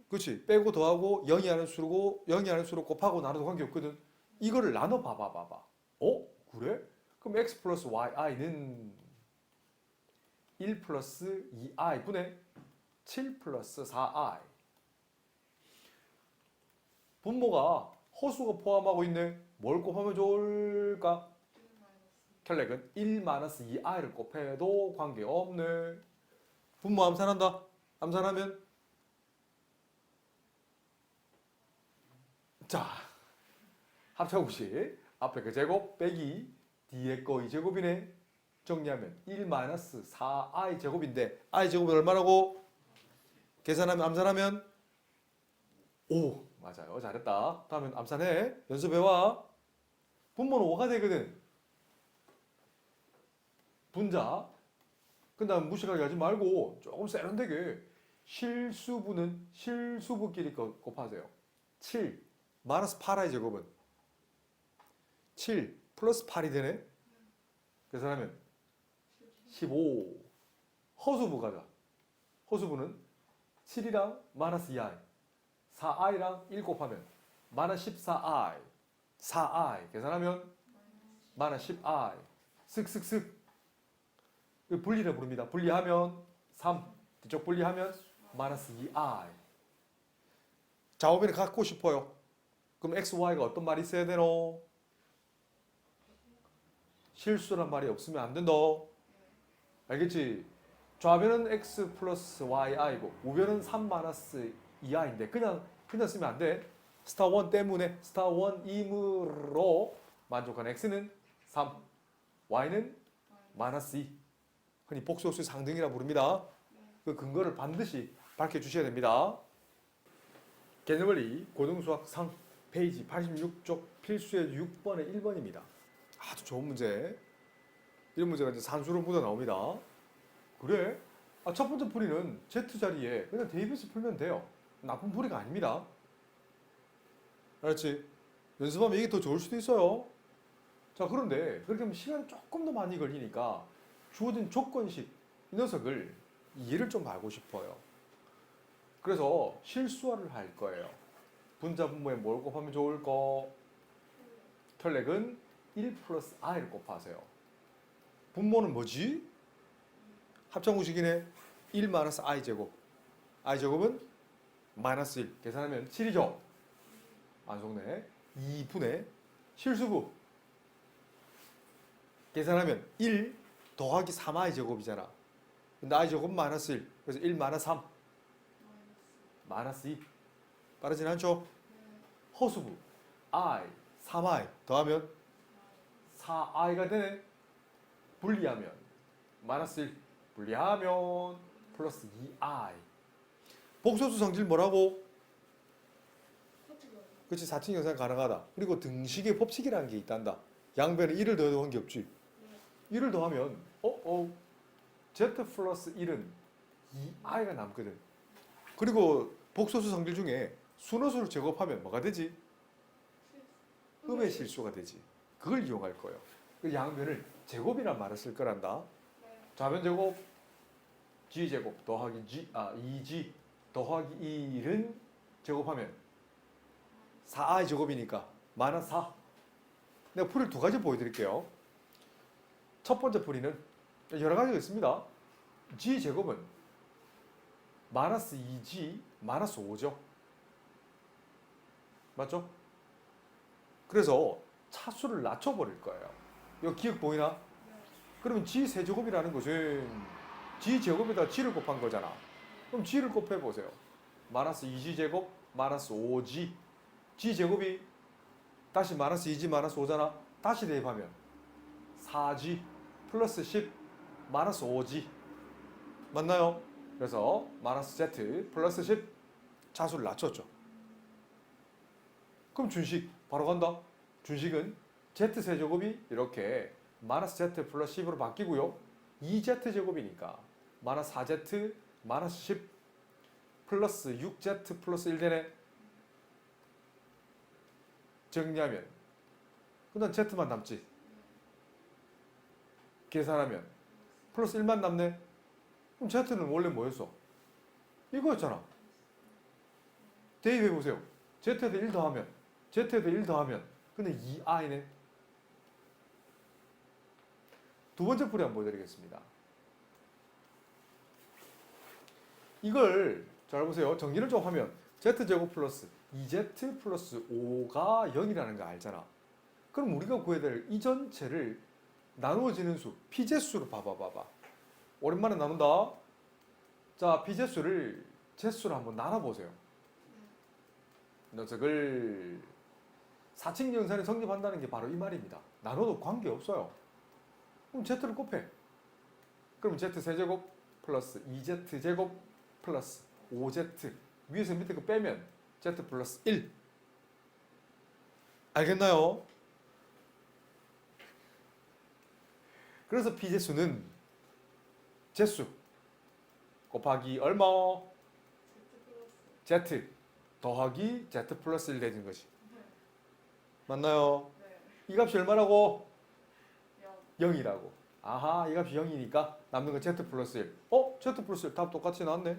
그렇지. 빼고 더하고 0이 하는 수로 곱하고 나눠도 관계없거든. 이거를 나눠 봐봐. 어? 그래? 그럼 x 플러스 yi는 1 플러스 2i 분의 7 플러스 4i. 분모가 허수가 포함하고 있네. 뭘 곱하면 좋을까? 켈렉은 1-2i를 곱해도 관계없네. 분모 암산한다. 암산하면 자, 합차공식 앞에 그 제곱 빼기 뒤에 거 이 제곱이네. 정리하면 1-4i 제곱인데 i 제곱은 얼마라고? 계산하면 암산하면 5. 맞아요. 잘했다. 다음엔 암산해. 연습해와. 분모는 5가 되거든. 분자. 그 다음 무식하게 하지 말고 조금 세련되게 실수분은 실수분끼리 곱하세요. 7 마이너스 8i 제곱은 7 플러스 8이 되네. 계산하면 15. 허수부 가자. 허수부는 7이랑 마이너스 2i 4i랑 1 곱하면 마이너스 14i 4i 계산하면 마이너스 10i 쓱쓱쓱 분리를 부릅니다. 분리하면 3 뒤쪽 분리하면 마이너스 2i. 좌우변을 갖고 싶어요. 그럼 x, y가 어떤 말이 있어야 되노? 실수란 말이 없으면 안 된다. 알겠지? 좌변은 x 플러스 yi고 우변은 3 마이너스 2i인데 그냥 쓰면 안 돼. 스타 1 때문에 스타 1이므로 만족한 x는 3, y는 마이너스 2. 흔히 복소수의 상등이라 부릅니다. 그 근거를 반드시 밝혀주셔야 됩니다. 개념원리 고등수학 상 페이지 86쪽 필수의 6번의 1번입니다. 아주 좋은 문제. 이런 문제가 이제 산수로 묻어 나옵니다. 그래? 첫 번째 풀이는 Z 자리에 그냥 대입해서 풀면 돼요. 나쁜 풀이가 아닙니다. 알았지? 연습하면 이게 더 좋을 수도 있어요. 자, 그런데 그렇게 하면 시간이 조금 더 많이 걸리니까 주어진 조건식 이 녀석을 이해를 좀 알고 싶어요. 그래서 실수화를 할 거예요. 분자 분모에 뭘 곱하면 좋을까? 혈렉은 1 플러스 i를 곱하세요. 분모는 뭐지? 합창공식이네. 1 마이너스 i 제곱. i 제곱은 마이너스 1. 계산하면 7이죠. 안 속네. 2분의 실수부. 계산하면 1 더하기 3i 제곱이잖아. 근데 i 제곱은 마이너스 1. 그래서 1 마이너스 3. 마이너스 2. 빠르진 않죠? 허수부. i, 3i 더하면 4i가 되네. 분리하면 마이너스 1. 분리하면 플러스 2i. 복소수 성질 뭐라고? 그렇지, 4층 연산 가능하다. 그리고 등식의 법칙이라는 게 있단다. 양변에 1을 더해도 관계없지. 1을 더하면 z 플러스 1은 2i가 남거든. 그리고 복소수 성질 중에 순호수를 제곱하면 뭐가 되지? 흠의 실수가 되지. 그걸 이용할 거예요. 그 양변을 제곱이란 말을 쓸 거란다. 좌변 제곱 g 제곱 더하기 2g 더하기 1은 제곱하면 4i 제곱이니까 마이너스 4. 내가 풀이를 두 가지 보여드릴게요. 첫 번째 풀이는 여러 가지가 있습니다. g 제곱은 마이너스 2g 마이너스 5죠. 맞죠? 그래서 차수를 낮춰버릴 거예요. 이거 기억 보이나? 그러면 g 세제곱이라는 것은 g 제곱에다 g를 곱한 거잖아. 그럼 g를 곱해보세요. 마이너스 2g 제곱 마이너스 5g. g 제곱이 다시 마이너스 2g 마이너스 5잖아. 다시 대입하면 4g 플러스 10 마이너스 5g. 맞나요? 그래서 마이너스 z 플러스 10 차수를 낮췄죠. 그럼 준식 바로 간다. 준식은 z 세제곱이 이렇게 마이너스 z 플러스 10으로 바뀌고요. 2z 제곱이니까 마이너스 4z 마이너스 10 플러스 6z 플러스 1 되네. 정리하면 그다음 z만 남지. 계산하면 플러스 1만 남네. 그럼 z는 원래 뭐였어? 이거였잖아. 대입해보세요. z에다 1 더하면 z에다 1 더하면 근데 2i네. 두 번째 풀이 한번 보여드리겠습니다. 이걸 잘 보세요. 정리를 좀 하면 z제곱 플러스 2z 플러스 5가 0이라는 거 알잖아. 그럼 우리가 구해야 될 이 전체를 나누어지는 수, p제수로 봐봐. 오랜만에 나눈다. 자, p제수를 제수로 한번 나눠보세요. 녀석을 4층 연산에 성립한다는 게 바로 이 말입니다. 나눠도 관계없어요. 그럼 z를 곱해. 그럼 z 세제곱 플러스 2z 제곱 플러스 5z 위에서 밑에 거 빼면 z 플러스 1. 알겠나요? 그래서 p제수는 제수 곱하기 얼마? z 더하기 z 플러스 1 되는 것이. 맞나요? 이 값이 얼마라고? 0이라고. 아하, 이 값이 0이니까 남는 건 z 플러스 1. z 플러스 1 답 똑같이 나왔네.